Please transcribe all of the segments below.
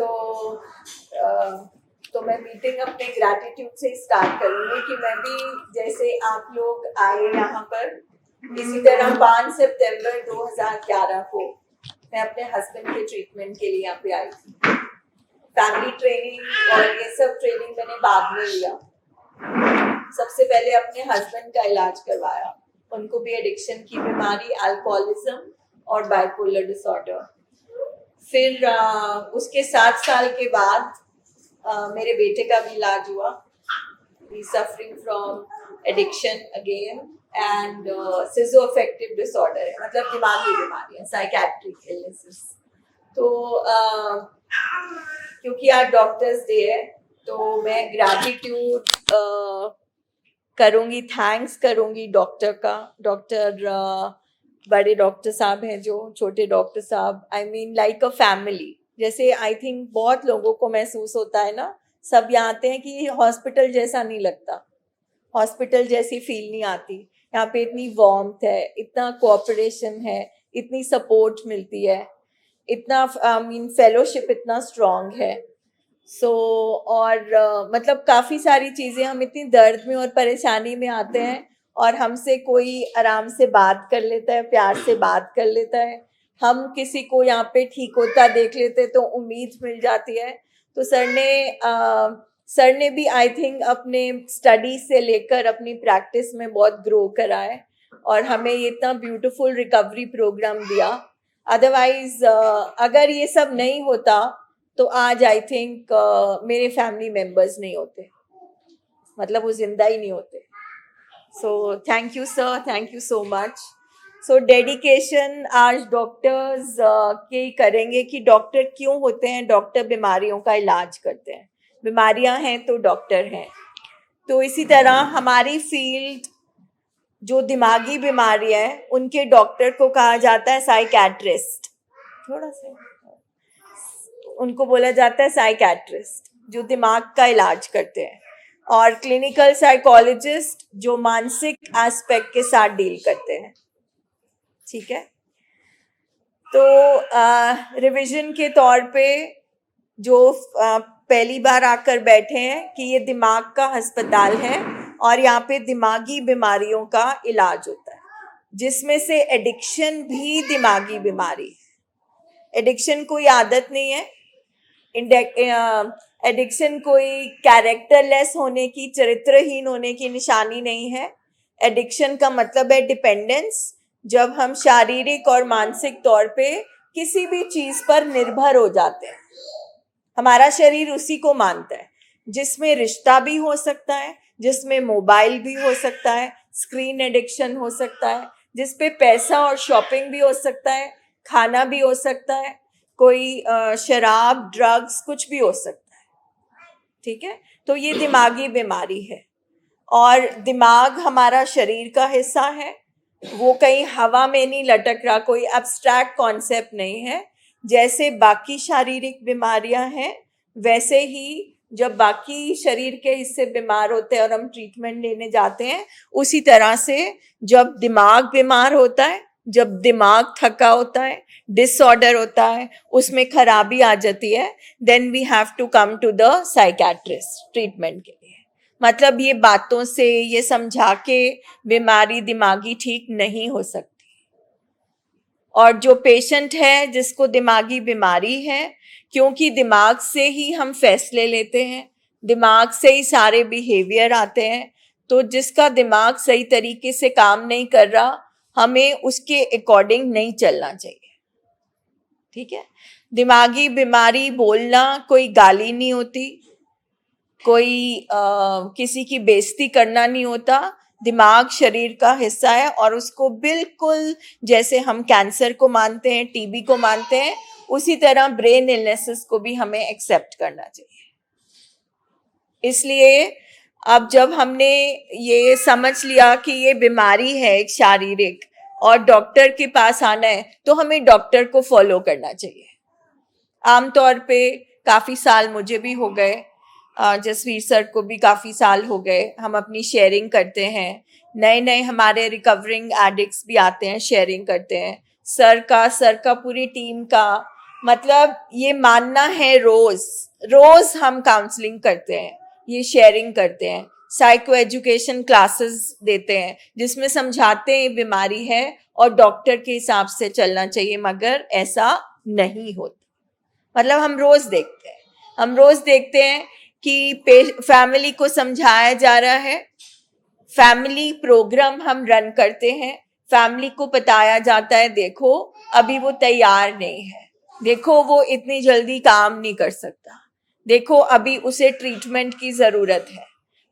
तो तो मैं मीटिंग अपने ग्रैटिट्यूड से स्टार्ट करूँगी कि मैं भी जैसे आप लोग आए यहाँ पर, इसी तरह 5 सितंबर 2011 को मैं अपने हस्बैंड के ट्रीटमेंट के लिए यहाँ पे आई थी। फैमिली ट्रेनिंग और ये सब ट्रेनिंग मैंने बाद में लिया। सबसे पहले अपने हस्बैंड का इलाज करवाया, उनको भी एडिक्शन की बीमारी, अल्कोहलिज्म और बाइपोलर डिसऑर्डर। फिर उसके 7 साल के बाद मेरे बेटे का भी इलाज हुआ। He suffering from addiction again and schizoaffective disorder है, मतलब दिमागी बीमारियां, साइकेट्रिक इलनेसेस। तो क्योंकि आज डॉक्टर्स डे है तो मैं ग्रैटिट्यूड करूँगी, थैंक्स करूँगी डॉक्टर का। डॉक्टर बड़े डॉक्टर साहब हैं जो, छोटे डॉक्टर साहब, I mean like a family. जैसे आई थिंक बहुत लोगों को महसूस होता है ना, सब यहाँ आते हैं कि हॉस्पिटल जैसा नहीं लगता, हॉस्पिटल जैसी फील नहीं आती। यहाँ पे इतनी वार्मथ है, इतना कोऑपरेशन है, इतनी सपोर्ट मिलती है, इतना मीन फेलोशिप इतना स्ट्रॉन्ग है। और मतलब काफ़ी सारी चीज़ें, हम इतनी दर्द में और परेशानी में आते हैं और हमसे कोई आराम से बात कर लेता है, प्यार से बात कर लेता है। हम किसी को यहाँ पे ठीक होता देख लेते तो उम्मीद मिल जाती है। तो सर ने भी आई थिंक अपने स्टडी से लेकर अपनी प्रैक्टिस में बहुत ग्रो करा है और हमें ये इतना ब्यूटीफुल रिकवरी प्रोग्राम दिया। अदरवाइज अगर ये सब नहीं होता तो आज आई थिंक मेरे फैमिली मेम्बर्स नहीं होते, मतलब वो जिंदा ही नहीं होते। So thank you sir, thank you so much. So dedication आज डॉक्टर्स के करेंगे कि डॉक्टर क्यों होते हैं। डॉक्टर बीमारियों का इलाज करते हैं, बीमारियां हैं तो डॉक्टर हैं। तो इसी तरह हमारी फील्ड जो दिमागी बीमारियां हैं उनके डॉक्टर को कहा जाता है साइकेट्रिस्ट। थोड़ा सा उनको बोला जाता है साइकेट्रिस्ट, जो दिमाग का इलाज करते हैं, और क्लिनिकल साइकोलॉजिस्ट जो मानसिक एस्पेक्ट के साथ डील करते हैं। ठीक है, तो रिवीजन के तौर पे जो पहली बार आकर बैठे हैं कि ये दिमाग का अस्पताल है और यहाँ पे दिमागी बीमारियों का इलाज होता है, जिसमें से एडिक्शन भी दिमागी बीमारी है। एडिक्शन कोई आदत नहीं है, एडिक्शन कोई कैरेक्टरलेस होने की, चरित्रहीन होने की निशानी नहीं है। एडिक्शन का मतलब है डिपेंडेंस, जब हम शारीरिक और मानसिक तौर पे किसी भी चीज पर निर्भर हो जाते हैं। हमारा शरीर उसी को मानता है, जिसमें रिश्ता भी हो सकता है, जिसमें मोबाइल भी हो सकता है, स्क्रीन एडिक्शन हो सकता है, जिस पे पैसा और शॉपिंग भी हो सकता है, खाना भी हो सकता है, कोई शराब, ड्रग्स, कुछ भी हो सकता है। ठीक है, तो ये दिमागी बीमारी है। और दिमाग हमारा शरीर का हिस्सा है, वो कहीं हवा में नहीं लटक रहा, कोई एब्स्ट्रैक्ट कॉन्सेप्ट नहीं है। जैसे बाकी शारीरिक बीमारियां हैं, वैसे ही जब बाकी शरीर के हिस्से बीमार होते हैं और हम ट्रीटमेंट लेने जाते हैं, उसी तरह से जब दिमाग बीमार होता है, जब दिमाग थका होता है, डिसऑर्डर होता है, उसमें खराबी आ जाती है, then we have to come to the psychiatrist treatment के लिए। मतलब ये बातों से ये समझा के बीमारी दिमागी ठीक नहीं हो सकती। और जो पेशेंट है जिसको दिमागी बीमारी है, क्योंकि दिमाग से ही हम फैसले लेते हैं, दिमाग से ही सारे बिहेवियर आते हैं, तो जिसका दिमाग सही तरीके से काम नहीं कर रहा, हमें उसके अकॉर्डिंग नहीं चलना चाहिए। ठीक है, दिमागी बीमारी बोलना कोई गाली नहीं होती, कोई किसी की बेइज्जती करना नहीं होता। दिमाग शरीर का हिस्सा है और उसको बिल्कुल जैसे हम कैंसर को मानते हैं, टीबी को मानते हैं, उसी तरह ब्रेन इलनेसेस को भी हमें एक्सेप्ट करना चाहिए। इसलिए अब जब हमने ये समझ लिया कि ये बीमारी है एक शारीरिक और डॉक्टर के पास आना है, तो हमें डॉक्टर को फॉलो करना चाहिए। आमतौर पे काफ़ी साल मुझे भी हो गए, जसवीर सर को भी काफ़ी साल हो गए, हम अपनी शेयरिंग करते हैं। नए नए हमारे रिकवरिंग एडिक्ट्स भी आते हैं, शेयरिंग करते हैं। सर का पूरी टीम का मतलब ये मानना है, रोज रोज हम काउंसलिंग करते हैं, ये शेयरिंग करते हैं, साइको एजुकेशन क्लासेस देते हैं जिसमें समझाते हैं बीमारी है और डॉक्टर के हिसाब से चलना चाहिए, मगर ऐसा नहीं होता। मतलब हम रोज देखते हैं कि फैमिली को समझाया जा रहा है, फैमिली प्रोग्राम हम रन करते हैं, फैमिली को बताया जाता है देखो अभी वो तैयार नहीं है, देखो वो इतनी जल्दी काम नहीं कर सकता, देखो अभी उसे ट्रीटमेंट की जरूरत है,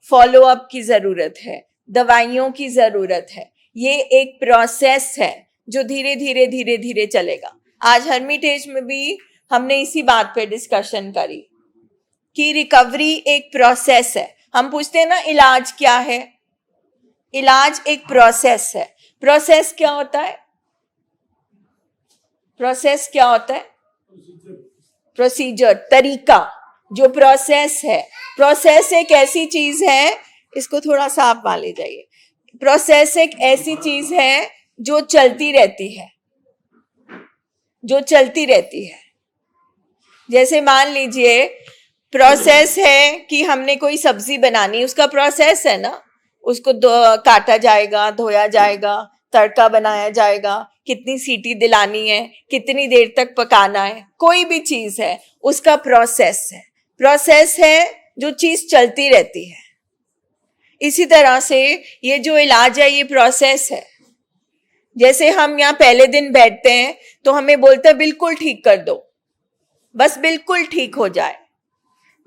फॉलो अप की जरूरत है, दवाइयों की जरूरत है। ये एक प्रोसेस है जो धीरे धीरे धीरे धीरे चलेगा। आज हर्मिटेज में भी हमने इसी बात पे डिस्कशन करी कि रिकवरी एक प्रोसेस है। हम पूछते हैं ना इलाज क्या है, इलाज एक प्रोसेस है। प्रोसेस क्या होता है? प्रोसेस क्या होता है? प्रोसीजर, तरीका। जो प्रोसेस है, प्रोसेस एक ऐसी चीज है, इसको थोड़ा सा आप मान ले जाइए। प्रोसेस एक ऐसी चीज है जो चलती रहती है, जो चलती रहती है। जैसे मान लीजिए प्रोसेस है कि हमने कोई सब्जी बनानी, उसका प्रोसेस है ना, उसको काटा जाएगा, धोया जाएगा, तड़का बनाया जाएगा, कितनी सीटी दिलानी है, कितनी देर तक पकाना है, कोई भी चीज है उसका प्रोसेस है। प्रोसेस है जो चीज चलती रहती है। इसी तरह से ये जो इलाज है ये प्रोसेस है। जैसे हम यहाँ पहले दिन बैठते हैं तो हमें बोलते हैं बिल्कुल ठीक कर दो, बस बिल्कुल ठीक हो जाए,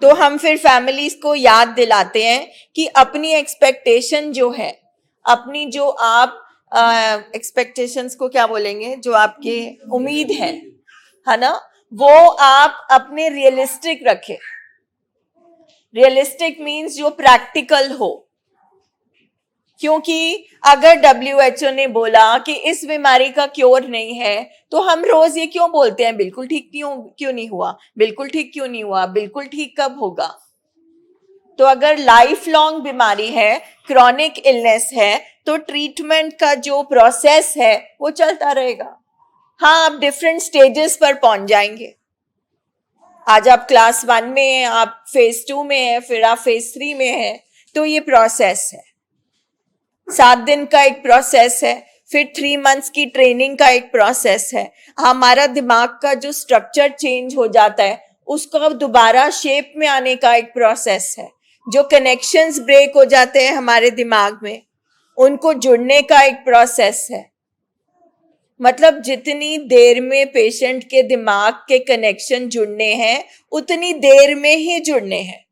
तो हम फिर फैमिलीज को याद दिलाते हैं कि अपनी एक्सपेक्टेशन जो है, अपनी जो आप एक्सपेक्टेशंस को क्या बोलेंगे, जो आपकी उम्मीद है ना, वो आप अपने रियलिस्टिक रखें। रियलिस्टिक मीन्स जो प्रैक्टिकल हो, क्योंकि अगर WHO ने बोला कि इस बीमारी का क्योर नहीं है तो हम रोज ये क्यों बोलते हैं बिल्कुल ठीक क्यों नहीं हुआ, बिल्कुल ठीक क्यों नहीं हुआ, बिल्कुल ठीक कब होगा? तो अगर लाइफ लॉन्ग बीमारी है, क्रॉनिक इलनेस है, तो ट्रीटमेंट का जो प्रोसेस है वो चलता रहेगा। हाँ, आप डिफरेंट स्टेजेस पर पहुंच जाएंगे। आज आप क्लास 1 में हैं, आप फेज 2 में हैं, फिर आप फेज 3 में हैं, तो ये प्रोसेस है। 7 दिन का एक प्रोसेस है, फिर 3 मंथ्स की ट्रेनिंग का एक प्रोसेस है। हमारा दिमाग का जो स्ट्रक्चर चेंज हो जाता है उसको दोबारा शेप में आने का एक प्रोसेस है। जो कनेक्शंस ब्रेक हो जाते हैं हमारे दिमाग में, उनको जुड़ने का एक प्रोसेस है। मतलब जितनी देर में पेशेंट के दिमाग के कनेक्शन जुड़ने हैं उतनी देर में ही जुड़ने हैं।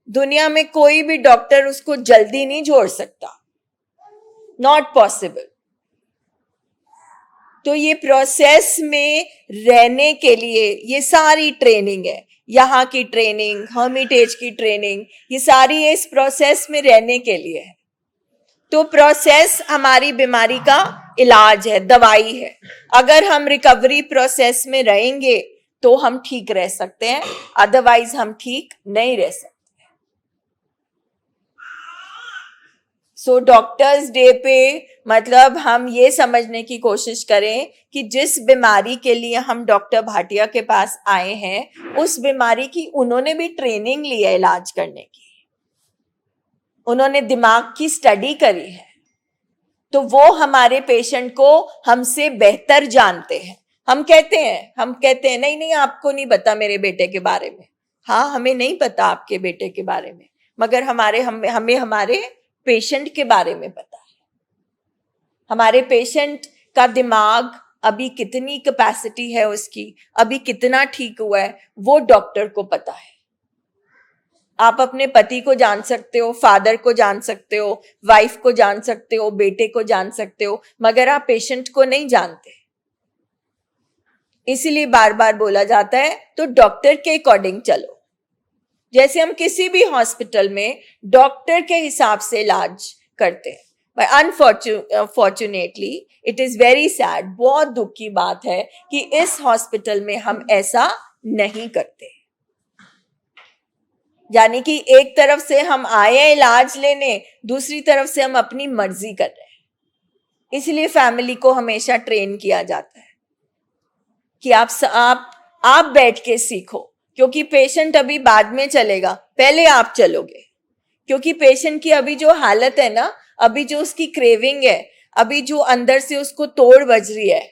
दुनिया में कोई भी डॉक्टर उसको जल्दी नहीं जोड़ सकता, नॉट पॉसिबल। तो ये प्रोसेस में रहने के लिए ये सारी ट्रेनिंग है, यहाँ की ट्रेनिंग, हर्मिटेज की ट्रेनिंग, ये सारी इस प्रोसेस में रहने के लिए है। तो प्रोसेस हमारी बीमारी का इलाज है, दवाई है। अगर हम रिकवरी प्रोसेस में रहेंगे तो हम ठीक रह सकते हैं, अदरवाइज हम ठीक नहीं रह सकते। सो डॉक्टर्स डे पे मतलब हम ये समझने की कोशिश करें कि जिस बीमारी के लिए हम डॉक्टर भाटिया के पास आए हैं उस बीमारी की उन्होंने भी ट्रेनिंग ली है इलाज करने की, उन्होंने दिमाग की स्टडी करी है, तो वो हमारे पेशेंट को हमसे बेहतर जानते हैं। हम कहते हैं नहीं आपको नहीं पता मेरे बेटे के बारे में। हाँ, हमें नहीं पता आपके बेटे के बारे में, मगर हमें हमारे पेशेंट के बारे में पता है। हमारे पेशेंट का दिमाग अभी कितनी कैपेसिटी है उसकी, अभी कितना ठीक हुआ है, वो डॉक्टर को पता है। आप अपने पति को जान सकते हो, फादर को जान सकते हो, वाइफ को जान सकते हो, बेटे को जान सकते हो, मगर आप पेशेंट को नहीं जानते। इसीलिए बार बार बोला जाता है तो डॉक्टर के अकॉर्डिंग चलो। जैसे हम किसी भी हॉस्पिटल में डॉक्टर के हिसाब से इलाज करते हैं, but unfortunately it is very sad, बहुत दुख की बात है कि इस हॉस्पिटल में हम ऐसा नहीं करते। यानी कि एक तरफ से हम आए हैं इलाज लेने, दूसरी तरफ से हम अपनी मर्जी कर रहे हैं। इसलिए फैमिली को हमेशा ट्रेन किया जाता है कि आप आप बैठ के सीखो, क्योंकि पेशेंट अभी बाद में चलेगा, पहले आप चलोगे। क्योंकि पेशेंट की अभी जो हालत है ना, अभी जो उसकी क्रेविंग है, अभी जो अंदर से उसको तोड़ बज रही है,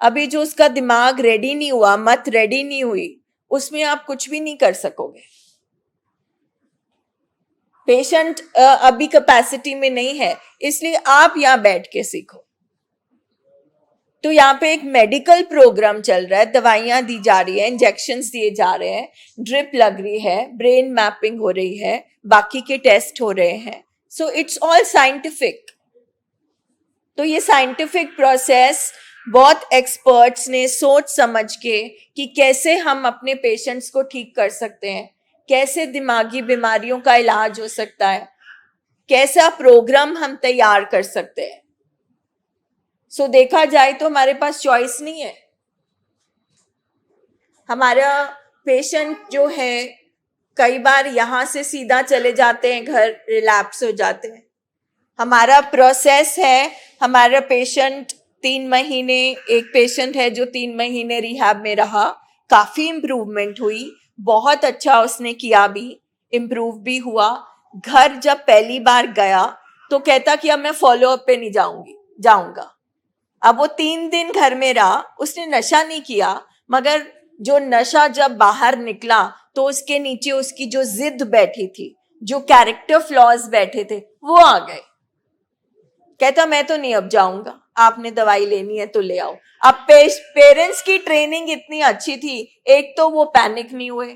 अभी जो उसका दिमाग रेडी नहीं हुआ, मत रेडी नहीं हुई, उसमें आप कुछ भी नहीं कर सकोगे। पेशेंट अभी कैपेसिटी में नहीं है, इसलिए आप यहां बैठ के सीखो। तो यहाँ पे एक मेडिकल प्रोग्राम चल रहा है, दवाइयां दी जा रही है, इंजेक्शंस दिए जा रहे हैं, ड्रिप लग रही है, ब्रेन मैपिंग हो रही है, बाकी के टेस्ट हो रहे हैं। So it's all scientific. तो ये साइंटिफिक प्रोसेस बहुत एक्सपर्ट्स ने सोच समझ के कि कैसे हम अपने पेशेंट्स को ठीक कर सकते हैं, कैसे दिमागी बीमारियों का इलाज हो सकता है, कैसा प्रोग्राम हम तैयार कर सकते हैं। सो देखा जाए तो हमारे पास चॉइस नहीं है। हमारा पेशेंट जो है कई बार यहाँ से सीधा चले जाते हैं घर, रिलैप्स हो जाते हैं। हमारा प्रोसेस है, हमारा पेशेंट 3 महीने, एक पेशेंट है जो 3 महीने रिहैब में रहा, काफी इम्प्रूवमेंट हुई, बहुत अच्छा उसने किया भी, इम्प्रूव भी हुआ। घर जब पहली बार गया तो कहता कि अब मैं फॉलो अप पे नहीं जाऊंगा। अब वो 3 दिन घर में रहा, उसने नशा नहीं किया, मगर जो नशा जब बाहर निकला तो उसके नीचे उसकी जो जिद बैठी थी, जो कैरेक्टर फ्लॉज बैठे थे, वो आ गए। कहता मैं तो नहीं अब जाऊंगा, आपने दवाई लेनी है तो ले आओ। अब पेरेंट्स की ट्रेनिंग इतनी अच्छी थी, एक तो वो पैनिक नहीं हुए,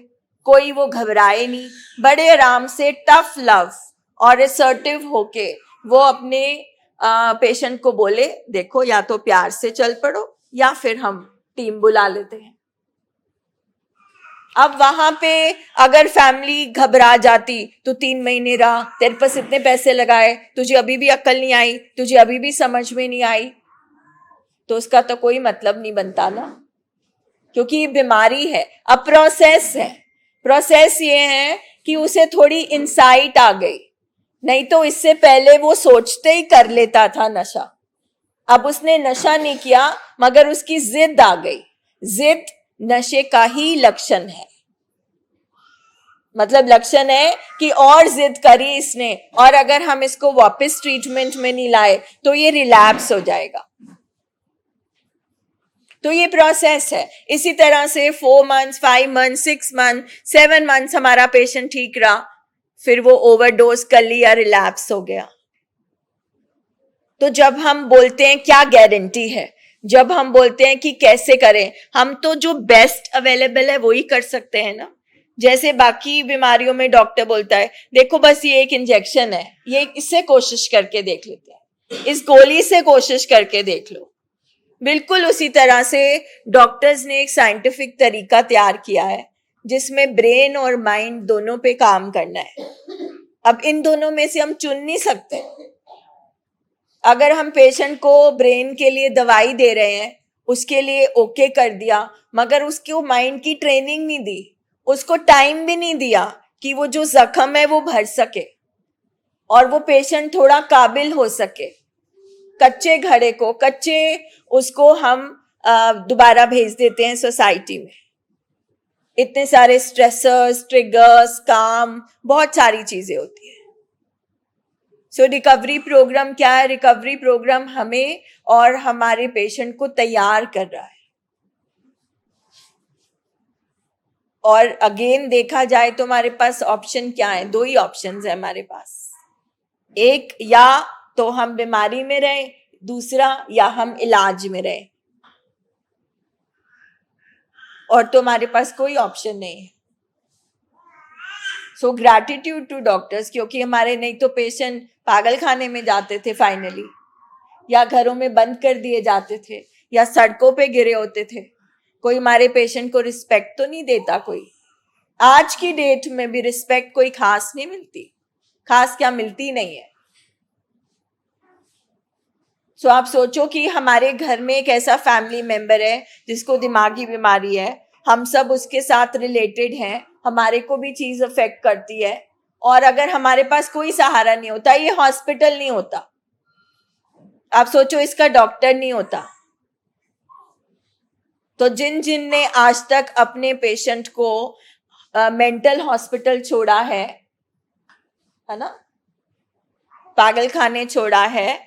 कोई वो घबराए नहीं, बड़े आराम से टफ लव और असर्टिव होके वो अपने पेशेंट को बोले देखो या तो प्यार से चल पड़ो या फिर हम टीम बुला लेते हैं। अब वहां पे अगर फैमिली घबरा जाती तो 3 महीने रहा, तेरे पास इतने पैसे लगाए, तुझे अभी भी अक्ल नहीं आई, तुझे अभी भी समझ में नहीं आई, तो उसका तो कोई मतलब नहीं बनता ना, क्योंकि ये बीमारी है। अब प्रोसेस है, प्रोसेस ये है कि उसे थोड़ी इंसाइट आ गई, नहीं तो इससे पहले वो सोचते ही कर लेता था नशा। अब उसने नशा नहीं किया मगर उसकी जिद आ गई। जिद नशे का ही लक्षण है, मतलब लक्षण है कि और जिद करी इसने, और अगर हम इसको वापस ट्रीटमेंट में नहीं लाए तो ये रिलैप्स हो जाएगा। तो ये प्रोसेस है। इसी तरह से 4 मंथ्स, 5 मंथ्स, 6 मंथ, 7 मंथ्स हमारा पेशेंट ठीक रहा, फिर वो ओवरडोज कर लिया, रिलैप्स हो गया। तो जब हम बोलते हैं क्या गारंटी है, जब हम बोलते हैं कि कैसे करें, हम तो जो बेस्ट अवेलेबल है वही कर सकते हैं ना। जैसे बाकी बीमारियों में डॉक्टर बोलता है देखो बस ये एक इंजेक्शन है, ये इससे कोशिश करके देख लेते हैं, इस गोली से कोशिश करके देख लो। बिल्कुल उसी तरह से डॉक्टर्स ने एक साइंटिफिक तरीका तैयार किया है जिसमें ब्रेन और माइंड दोनों पे काम करना है। अब इन दोनों में से हम चुन नहीं सकते। अगर हम पेशेंट को ब्रेन के लिए दवाई दे रहे हैं, उसके लिए ओके कर दिया, मगर उसको माइंड की ट्रेनिंग नहीं दी, उसको टाइम भी नहीं दिया कि वो जो जख्म है वो भर सके और वो पेशेंट थोड़ा काबिल हो सके, कच्चे घड़े को, कच्चे उसको हम दोबारा भेज देते हैं सोसाइटी में। इतने सारे स्ट्रेसर्स, ट्रिगर्स, काम, बहुत सारी चीजें होती है। सो रिकवरी प्रोग्राम क्या है? रिकवरी प्रोग्राम हमें और हमारे पेशेंट को तैयार कर रहा है। और अगेन देखा जाए तो हमारे पास ऑप्शन क्या है? 2 ही ऑप्शंस है हमारे पास। एक, या तो हम बीमारी में रहें, दूसरा या हम इलाज में रहें, और तो हमारे पास कोई ऑप्शन नहीं है। सो ग्रैटिट्यूड टू डॉक्टर्स, क्योंकि हमारे नहीं तो पेशेंट पागल खाने में जाते थे फाइनली, या घरों में बंद कर दिए जाते थे, या सड़कों पे गिरे होते थे। कोई हमारे पेशेंट को रिस्पेक्ट तो नहीं देता कोई। आज की डेट में भी रिस्पेक्ट कोई खास नहीं मिलती, खास क्या मिलती नहीं है। सो आप सोचो कि हमारे घर में एक ऐसा फैमिली मेंबर है जिसको दिमागी बीमारी है, हम सब उसके साथ रिलेटेड हैं, हमारे को भी चीज अफेक्ट करती है, और अगर हमारे पास कोई सहारा नहीं होता, ये हॉस्पिटल नहीं होता, आप सोचो इसका डॉक्टर नहीं होता, तो जिन जिन ने आज तक अपने पेशेंट को मेंटल हॉस्पिटल छोड़ा है ना, पागल खाने छोड़ा है,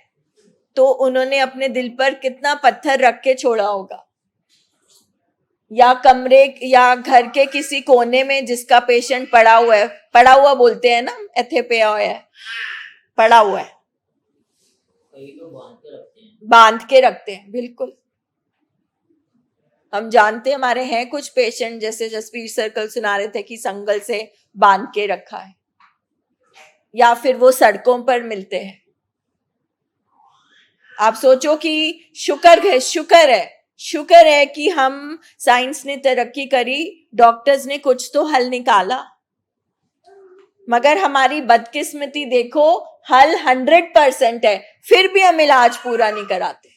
तो उन्होंने अपने दिल पर कितना पत्थर रख के छोड़ा होगा। या कमरे या घर के किसी कोने में जिसका पेशेंट पड़ा हुआ है, पड़ा हुआ बोलते हैं ना, एथे पे हुआ है, पड़ा हुआ है, बांध के रखते हैं। बिल्कुल, हम जानते हैं, हमारे हैं कुछ पेशेंट, जैसे जसवीर सर्कल सुना रहे थे कि संगल से बांध के रखा है, या फिर वो सड़कों पर मिलते हैं। आप सोचो कि शुक्र है कि हम साइंस ने तरक्की करी, डॉक्टर्स ने कुछ तो हल निकाला, मगर हमारी बदकिस्मती देखो, हल 100% है, फिर भी हम इलाज पूरा नहीं कराते।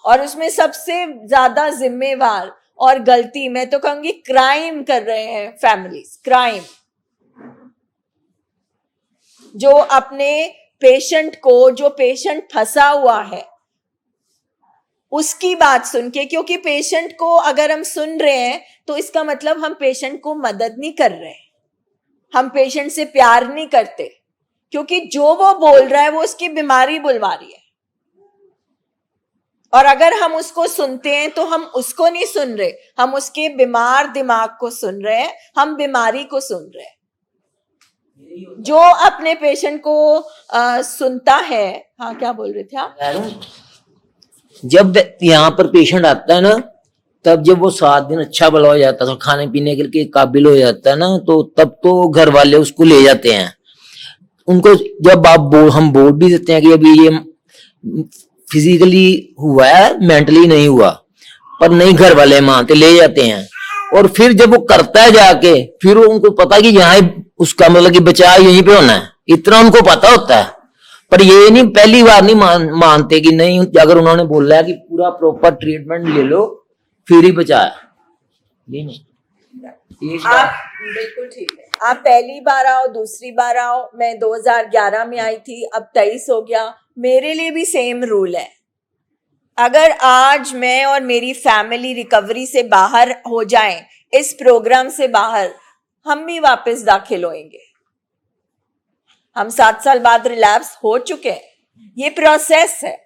और उसमें सबसे ज्यादा जिम्मेवार और गलती, मैं तो कहूंगी क्राइम कर रहे हैं फैमिलीज, क्राइम, जो अपने पेशेंट को, जो पेशेंट फंसा हुआ है उसकी बात सुन के, क्योंकि पेशेंट को अगर हम सुन रहे हैं तो इसका मतलब हम पेशेंट को मदद नहीं कर रहे, हम पेशेंट से प्यार नहीं करते, क्योंकि जो वो बोल रहा है वो उसकी बीमारी बुलवा रही है। और अगर हम उसको सुनते हैं तो हम उसको नहीं सुन रहे, हम उसके बीमार दिमाग को सुन रहे हैं, हम बीमारी को सुन रहे हैं। जो अपने पेशेंट को सुनता है, हाँ क्या बोल रहे थे आप? जब यहाँ पर पेशेंट आता है ना, तब जब वो 7 दिन अच्छा भला हो जाता है, खाने पीने के लिए काबिल हो जाता है ना, तो तब तो घर वाले उसको ले जाते हैं। उनको जब हम बोल भी देते हैं कि अभी ये फिजिकली हुआ है, मेंटली नहीं हुआ, पर नहीं, घर वाले मानते, ले जाते हैं। और फिर जब वो करता है जाके, फिर उनको पता कि यहाँ उसका मतलब कि बचाव यहीं पे होना है, इतना उनको पता होता है। पर ये नहीं, पहली बार नहीं मानते कि नहीं, अगर उन्होंने बोला है कि पूरा प्रॉपर ट्रीटमेंट ले लो फिर ही बचाया। आप बिल्कुल ठीक है, आप पहली बार आओ, दूसरी बार आओ, मैं 2011 में आई थी, अब 23 हो गया, मेरे लिए भी सेम रूल है। अगर आज मैं और मेरी फैमिली रिकवरी से बाहर हो जाएं, इस प्रोग्राम से बाहर, हम भी वापस दाखिल होंगे। हम 7 साल बाद रिलैप्स हो चुके हैं, ये प्रोसेस है।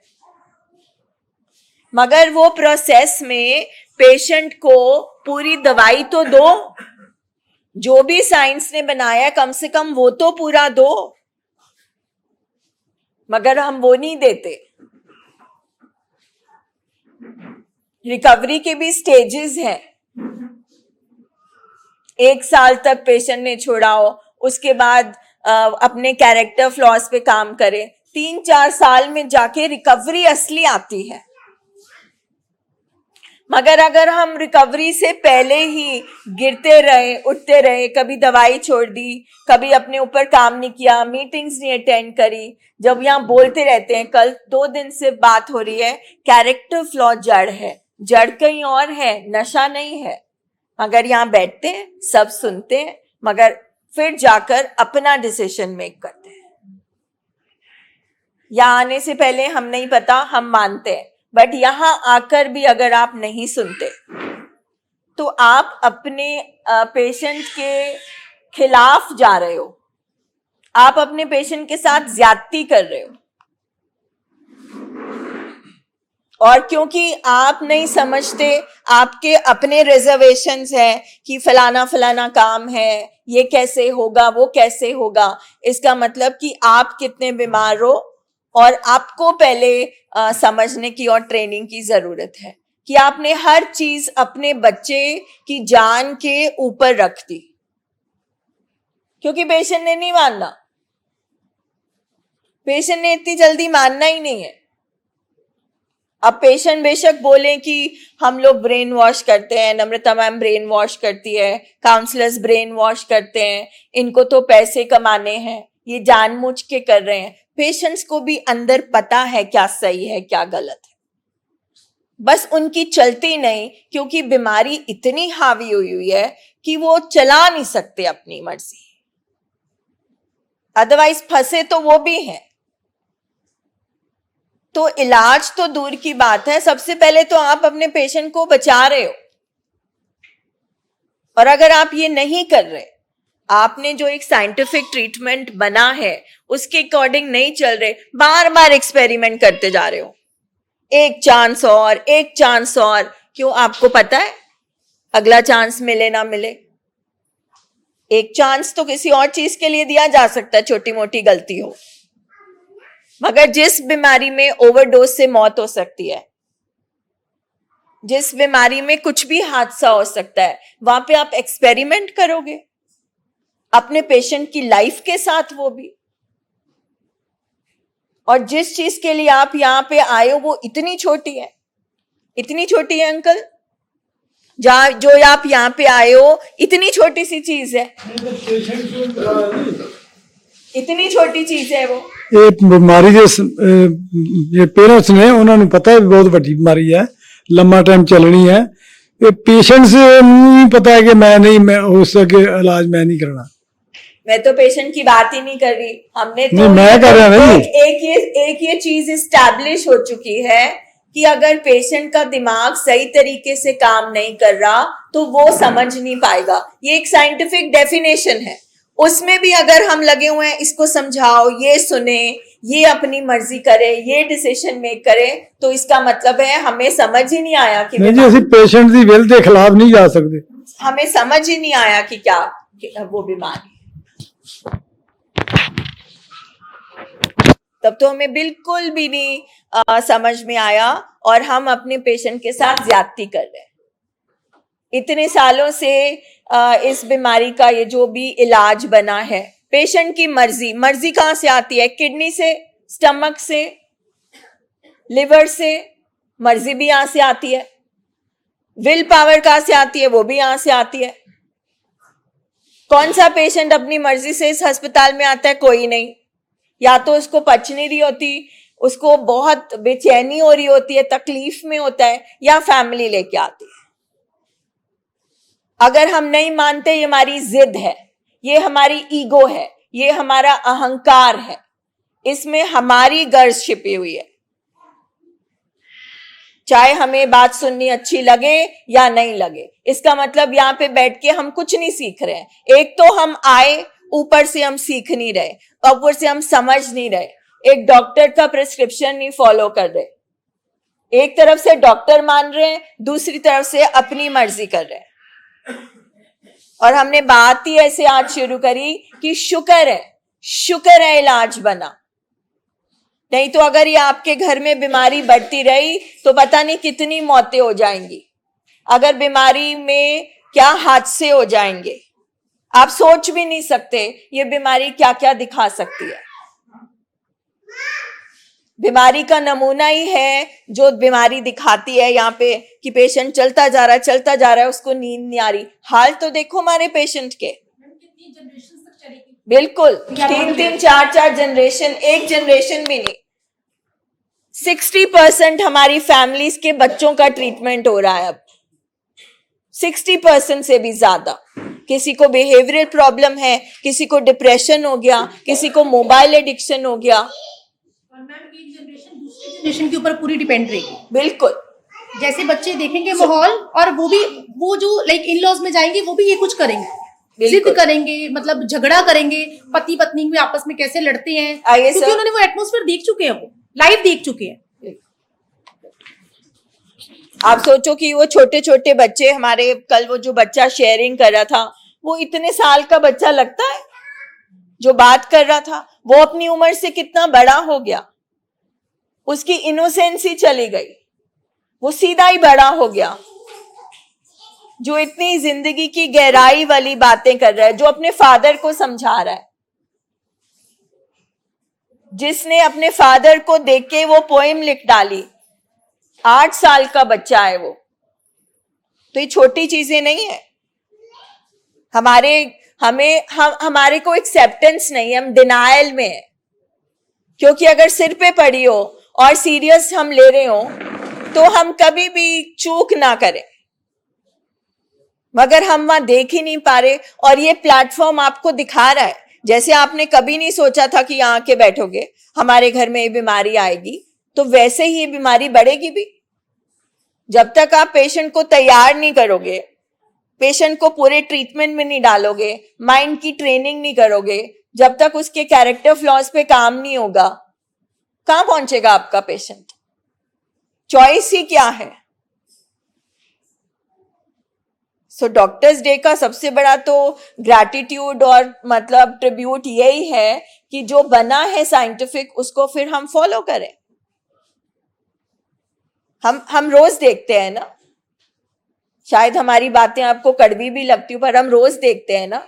मगर वो प्रोसेस में पेशेंट को पूरी दवाई तो दो, जो भी साइंस ने बनाया कम से कम वो तो पूरा दो, मगर हम वो नहीं देते। रिकवरी के भी स्टेजेस हैं। 1 साल तक पेशेंट ने छोड़ा हो, उसके बाद अपने कैरेक्टर फ्लॉज पे काम करे, 3-4 साल में जाके रिकवरी असली आती है। मगर अगर हम रिकवरी से पहले ही गिरते रहे, उठते रहे, कभी दवाई छोड़ दी, कभी अपने ऊपर काम नहीं किया, मीटिंग्स नहीं अटेंड करी, जब यहाँ बोलते रहते हैं, कल 2 दिन से बात हो रही है, कैरेक्टर फ्लॉ जड़ है, जड़ कहीं और है, नशा नहीं है। मगर यहाँ बैठते हैं, सब सुनते हैं, मगर फिर जाकर अपना डिसीजन मेक करते हैं। यहाँ आने से पहले हम नहीं पता, हम मानते हैं, बट यहां आकर भी अगर आप नहीं सुनते तो आप अपने पेशेंट के खिलाफ जा रहे हो, आप अपने पेशेंट के साथ ज्यादती कर रहे हो। और क्योंकि आप नहीं समझते, आपके अपने रिजर्वेशंस हैं कि फलाना फलाना काम है, ये कैसे होगा, वो कैसे होगा, इसका मतलब कि आप कितने बीमार हो। और आपको पहले समझने की और ट्रेनिंग की जरूरत है कि आपने हर चीज अपने बच्चे की जान के ऊपर रख दी, क्योंकि पेशेंट ने नहीं मानना, पेशेंट ने इतनी जल्दी मानना ही नहीं है। अब पेशेंट बेशक बोले कि हम लोग ब्रेन वॉश करते हैं, नम्रता मैम ब्रेन वॉश करती है, काउंसलर्स ब्रेन वॉश करते हैं, इनको तो पैसे कमाने हैं, ये जानबूझ के कर रहे हैं। पेशेंट्स को भी अंदर पता है क्या सही है क्या गलत है, बस उनकी चलती नहीं, क्योंकि बीमारी इतनी हावी हुई है कि वो चला नहीं सकते अपनी मर्जी, अदरवाइज फंसे तो वो भी हैं। तो इलाज तो दूर की बात है, सबसे पहले तो आप अपने पेशेंट को बचा रहे हो। और अगर आप ये नहीं कर रहे, आपने जो एक साइंटिफिक ट्रीटमेंट बना है उसके अकॉर्डिंग नहीं चल रहे, बार बार एक्सपेरिमेंट करते जा रहे हो, एक चांस और, क्यों? आपको पता है अगला चांस मिले ना मिले। एक चांस तो किसी और चीज के लिए दिया जा सकता है, छोटी मोटी गलती हो, मगर जिस बीमारी में ओवरडोज से मौत हो सकती है, जिस बीमारी में कुछ भी हादसा हो सकता है, वहां पे आप एक्सपेरिमेंट करोगे अपने पेशेंट की लाइफ के साथ, वो भी। और जिस चीज के लिए आप यहां पे आए हो वो इतनी छोटी है अंकल, जो आप यहाँ पे आए हो इतनी छोटी सी चीज है, इतनी छोटी चीज है वो। ये बीमारी जो ये पेरेंट्स ने उन्होंने पता है बहुत बड़ी बीमारी है, लंबा टाइम चलनी है। ये पेशेंट्स नहीं पता है कि मैं हो सके इलाज मैं नहीं करना। मैं तो पेशेंट की बात ही नहीं कर रही, हमने तो नहीं, मैं कर रहा नहीं। एक ये चीज इस्टेब्लिश हो चुकी है कि अगर पेशेंट का दिमाग सही तरीके से काम नहीं कर रहा तो वो समझ नहीं पाएगा। ये एक साइंटिफिक डेफिनेशन है, उसमें भी अगर हम लगे हुए हैं इसको समझाओ, ये सुने, ये अपनी मर्जी करे, ये डिसीजन मेक करे, तो इसका मतलब है हमें समझ ही नहीं आया कि नहीं जी, ਅਸੀਂ पेशेंट ਦੀ विल ਦੇ खिलाफ नहीं जा सकते। हमें समझ ही नहीं आया कि क्या वो बीमारी, तब तो हमें बिल्कुल भी नहीं समझ में आया और हम अपने पेशेंट के साथ ज्यादती कर रहे हैं। इतने सालों से इस बीमारी का ये जो भी इलाज बना है, पेशेंट की मर्जी कहां से आती है? किडनी से, स्टमक से, लिवर से, मर्जी भी यहां से आती है। विल पावर कहां से आती है? वो भी यहां से आती है। कौन सा पेशेंट अपनी मर्जी से इस अस्पताल में आता है? कोई नहीं। या तो उसको पच नहीं रही होती, उसको बहुत बेचैनी हो रही होती है, तकलीफ में होता है, या फैमिली लेके आती है। अगर हम नहीं मानते ये हमारी जिद है, ये हमारी ईगो है, ये हमारा अहंकार है, इसमें हमारी गर्ज छिपी हुई है। चाहे हमें बात सुननी अच्छी लगे या नहीं लगे, इसका मतलब यहाँ पे बैठ के हम कुछ नहीं सीख रहे हैं। एक तो हम आए, ऊपर से हम सीख नहीं रहे, ऊपर से हम समझ नहीं रहे, एक डॉक्टर का प्रिस्क्रिप्शन नहीं फॉलो कर रहे। एक तरफ से डॉक्टर मान रहे हैं, दूसरी तरफ से अपनी मर्जी कर रहे हैं। और हमने बात ही ऐसे आज शुरू करी कि शुक्र है इलाज बना, नहीं तो अगर ये आपके घर में बीमारी बढ़ती रही तो पता नहीं कितनी मौतें हो जाएंगी, अगर बीमारी में क्या हादसे हो जाएंगे, आप सोच भी नहीं सकते ये बीमारी क्या क्या दिखा सकती है। बीमारी का नमूना ही है जो बीमारी दिखाती है यहाँ पे कि पेशेंट चलता जा रहा है, उसको नींद नहीं आ रही। हाल तो देखो हमारे पेशेंट के, बिल्कुल 3-3, 4-4 जनरेशन, एक जनरेशन भी नहीं। 60% हमारी फैमिलीज के बच्चों का ट्रीटमेंट हो रहा है अब, 60% से भी ज्यादा। किसी को बिहेवियरल प्रॉब्लम है, किसी को डिप्रेशन हो गया, किसी को मोबाइल एडिक्शन हो गया। जनरेशन के ऊपर पूरी डिपेंड रहेगी। बिल्कुल, जैसे बच्चे देखेंगे माहौल, और वो जो लाइक इन लॉज में जाएंगे, वो भी ये कुछ करेंगे, जिद करेंगे, मतलब झगड़ा करेंगे, पति पत्नी में आपस में कैसे लड़ते हैं, क्योंकि उन्होंने वो एटमॉस्फेयर देख चुके हैं, वो लाइव देख चुके हैं। आप सोचो कि वो छोटे छोटे बच्चे हमारे, कल वो जो बच्चा शेयरिंग कर रहा था, वो इतने साल का बच्चा लगता है जो बात कर रहा था, वो अपनी उम्र से कितना बड़ा हो गया, उसकी इनोसेंसी चली गई, वो सीधा ही बड़ा हो गया, जो इतनी जिंदगी की गहराई वाली बातें कर रहा है, जो अपने फादर को समझा रहा है, जिसने अपने फादर को देख के वो पोएम लिख डाली। 8 साल का बच्चा है वो, तो ये छोटी चीजें नहीं है। हमारे को एक्सेप्टेंस नहीं है, हम डिनायल में है, क्योंकि अगर सिर पे पड़ी हो और सीरियस हम ले रहे हो तो हम कभी भी चूक ना करें, मगर हम वहां देख ही नहीं पा रहे। और ये प्लेटफॉर्म आपको दिखा रहा है, जैसे आपने कभी नहीं सोचा था कि यहाँ आके बैठोगे, हमारे घर में ये बीमारी आएगी, तो वैसे ही ये बीमारी बढ़ेगी भी। जब तक आप पेशेंट को तैयार नहीं करोगे, पेशेंट को पूरे ट्रीटमेंट में नहीं डालोगे, माइंड की ट्रेनिंग नहीं करोगे, जब तक उसके कैरेक्टर फ्लॉज पे काम नहीं होगा, कहां पहुंचेगा आपका पेशेंट? चॉइस ही क्या है? सो डॉक्टर्स डे का सबसे बड़ा तो ग्रैटिट्यूड और मतलब ट्रिब्यूट यही है कि जो बना है साइंटिफिक उसको फिर हम फॉलो करें। हम रोज देखते हैं ना, शायद हमारी बातें आपको कड़वी भी लगती हो, पर हम रोज देखते हैं ना,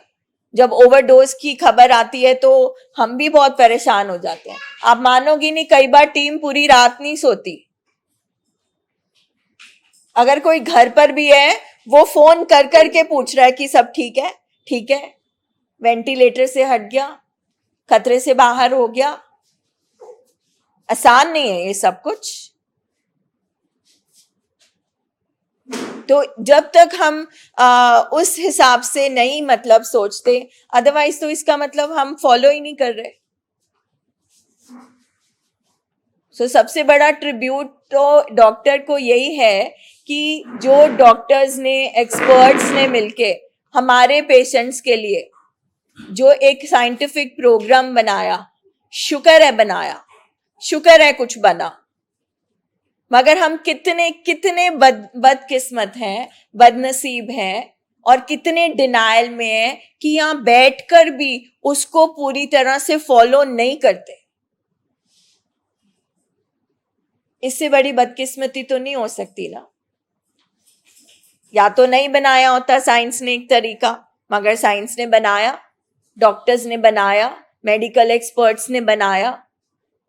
जब ओवरडोज की खबर आती है तो हम भी बहुत परेशान हो जाते हैं। आप मानोगी नहीं, कई बार टीम पूरी रात नहीं सोती। अगर कोई घर पर भी है, वो फोन कर करके पूछ रहा है कि सब ठीक है, ठीक है, वेंटिलेटर से हट गया, खतरे से बाहर हो गया। आसान नहीं है ये सब कुछ। तो जब तक हम उस हिसाब से नहीं मतलब सोचते, अदरवाइज तो इसका मतलब हम फॉलो ही नहीं कर रहे। सो सबसे बड़ा ट्रिब्यूट तो डॉक्टर को यही है कि जो डॉक्टर्स ने, एक्सपर्ट्स ने मिलके हमारे पेशेंट्स के लिए जो एक साइंटिफिक प्रोग्राम बनाया, शुक्र है बनाया, शुक्र है कुछ बना। मगर हम कितने कितने बदकिस्मत हैं, बदनसीब हैं, और कितने डिनायल में हैं कि यहां बैठकर भी उसको पूरी तरह से फॉलो नहीं करते। इससे बड़ी बदकिस्मती तो नहीं हो सकती ना। या तो नहीं बनाया होता साइंस ने एक तरीका, मगर साइंस ने बनाया, डॉक्टर्स ने बनाया, मेडिकल एक्सपर्ट्स ने बनाया,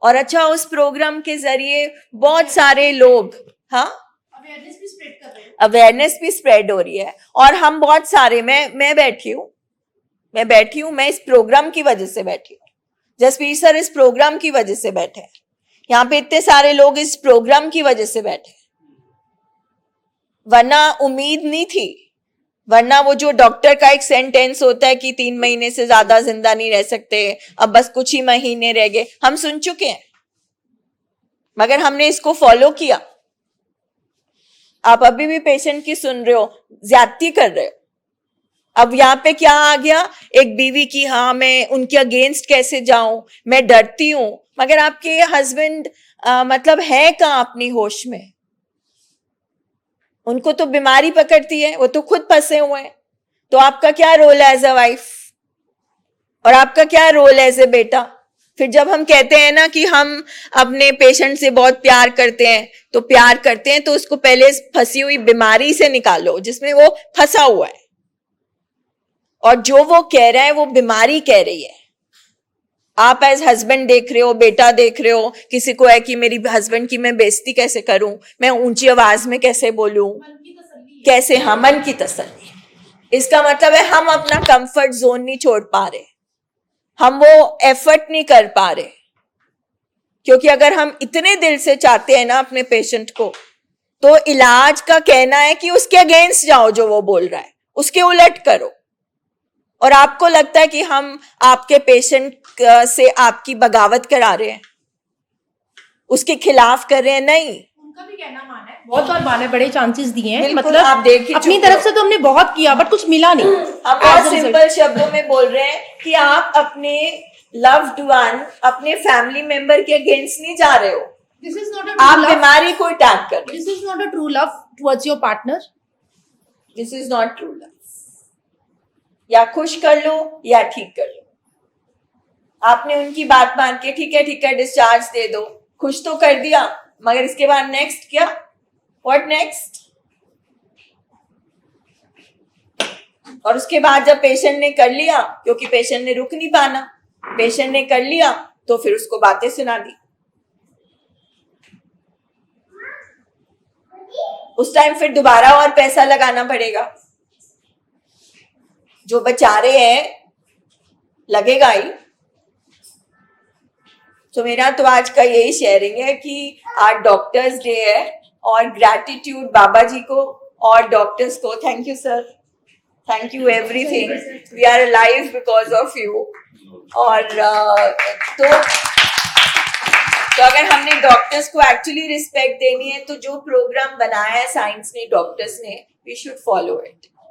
और अच्छा उस प्रोग्राम के जरिए बहुत सारे लोग, हाँ, अवेयरनेस भी स्प्रेड कर रहे हैं, अवेयरनेस भी स्प्रेड हो रही है। और हम बहुत सारे, मैं बैठी हूँ, मैं इस प्रोग्राम की वजह से बैठी हूँ। जसवीर सर इस प्रोग्राम की वजह से बैठे हैं, यहाँ पे इतने सारे लोग इस प्रोग्राम की वजह से बैठे, वरना उम्मीद नहीं थी। वरना वो जो डॉक्टर का एक सेंटेंस होता है कि 3 महीने से ज्यादा जिंदा नहीं रह सकते, अब बस कुछ ही महीने रह गए, हम सुन चुके हैं, मगर हमने इसको फॉलो किया। आप अभी भी पेशेंट की सुन रहे हो, ज्यादती कर रहे हो। अब यहाँ पे क्या आ गया, एक बीवी की, हाँ मैं उनके अगेंस्ट कैसे जाऊं, मैं डरती हूं। मगर आपके हस्बैंड मतलब है कहाँ अपनी होश में? उनको तो बीमारी पकड़ती है, वो तो खुद फंसे हुए हैं। तो आपका क्या रोल है एज अ वाइफ, और आपका क्या रोल है एज ए बेटा? फिर जब हम कहते हैं ना कि हम अपने पेशेंट से बहुत प्यार करते हैं, तो प्यार करते हैं तो उसको पहले फंसी हुई बीमारी से निकालो जिसमें वो फंसा हुआ है, और जो वो कह रहा है वो बीमारी कह रही है। आप एज हस्बैंड देख रहे हो, बेटा देख रहे हो, किसी को है कि मेरी हस्बैंड की मैं बेइज्जती कैसे करूं, मैं ऊंची आवाज में कैसे बोलूं, कैसे, हाँ, मन की तसल्ली। इसका मतलब है हम अपना कंफर्ट जोन नहीं छोड़ पा रहे, हम वो एफर्ट नहीं कर पा रहे। क्योंकि अगर हम इतने दिल से चाहते हैं ना अपने पेशेंट को, तो इलाज का कहना है कि उसके अगेंस्ट जाओ, जो वो बोल रहा है उसके उलट करो। और आपको लगता है कि हम आपके पेशेंट से आपकी बगावत करा रहे हैं, उसके खिलाफ कर रहे हैं? नहीं, उनका भी कहना माना है, बहुत बार माना है, बड़े चांसेस दिए हैं, मतलब आप देखिए अपनी तरफ से तो हमने बहुत किया, बट कुछ मिला नहीं। हम बहुत सिंपल शब्दों में बोल रहे हैं कि आप अपने लव्ड वन, अपने फैमिली मेंबर के अगेंस्ट नहीं जा रहे हो, दिस इज नॉट आप बीमारी को अटैक कर रहे हो। This is not a true love towards your partner, this is not true love. या खुश कर लो या ठीक कर लो। आपने उनकी बात मान के ठीक है डिस्चार्ज दे दो, खुश तो कर दिया, मगर इसके बाद नेक्स्ट क्या? What next? और उसके बाद जब पेशेंट ने कर लिया, क्योंकि पेशेंट ने रुक नहीं पाना, पेशेंट ने कर लिया तो फिर उसको बातें सुना दी। उस टाइम फिर दोबारा और पैसा लगाना पड़ेगा, जो बचा रहे हैं लगेगा ही। तो मेरा तो आज का यही शेयरिंग है कि आज डॉक्टर्स डे है, और ग्रैटिट्यूड बाबा जी को और डॉक्टर्स को। Thank you sir, thank you everything, we are alive because of you. और तो तो अगर हमने डॉक्टर्स को एक्चुअली रिस्पेक्ट देनी है तो जो प्रोग्राम बनाया है साइंस ने, डॉक्टर्स ने, वी शुड फॉलो इट.